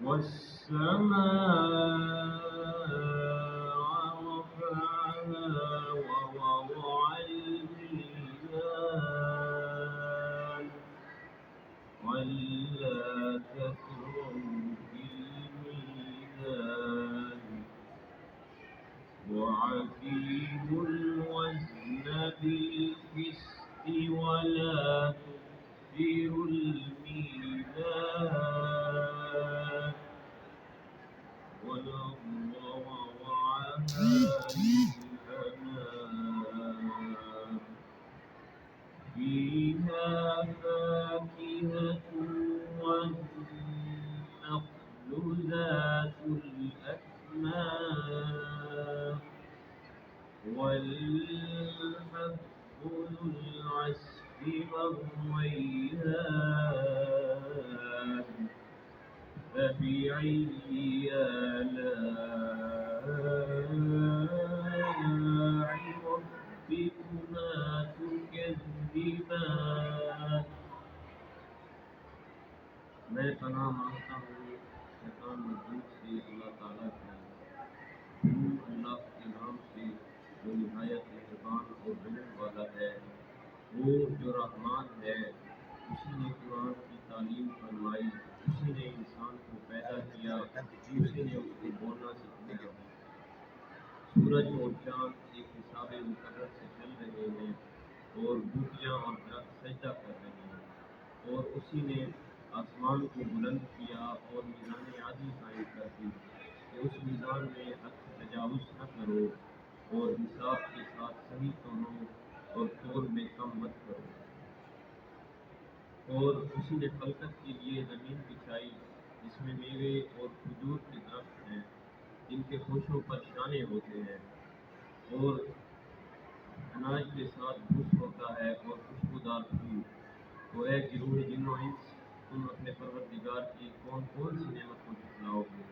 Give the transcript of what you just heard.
والسماء رفعها ووضع الميزان ولا تطغوا في الميزان وأقيموا الوزن بالقسط ولا تخسروا الميزان والأرض وضعها للأنام فيها فاكهة والنخل ذات الأكمام والحب ذو العصف والريحان فبأي آلاء ربكما تكذبان मैं पनाह मांगता हूँ शैतान मजदूर से अल्लाह ताला की। अल्लाह के नाम से जो निहायत मेहरबान और बुलंद वाला है, वो जो रहमान है। उसी ने कुरान की तालीम फरमाई, उसी ने इंसान को पैदा किया, उसी ने उसको बोलना सिखाया। सूरज और चाँद एक हिसाब मुकर्रर से चल रहे हैं और बूटियाँ और दरख्त सजदा कर रहे हैं, और उसी ने आसमान को बुलंद किया और मीज़ान आदल कायम कर दी कि उस मीज़ान में हद से तजावुज़ न करो और इंसाफ के साथ सही तोलो और तोल में कम मत करो। और उसी ने खलकत के लिए ज़मीन बिछाई जिसमें मेवे और खजूर के दरख्त हैं, जिनके खुशों पर शाने होते हैं, और अनाज के साथ भूस होता है और खुशबूदार फूल। तो ऐ गिरोह जिन्नो इंस, तुम अपने परवरदिगार की कौन कौन सी नेमत को झुठलाओगे?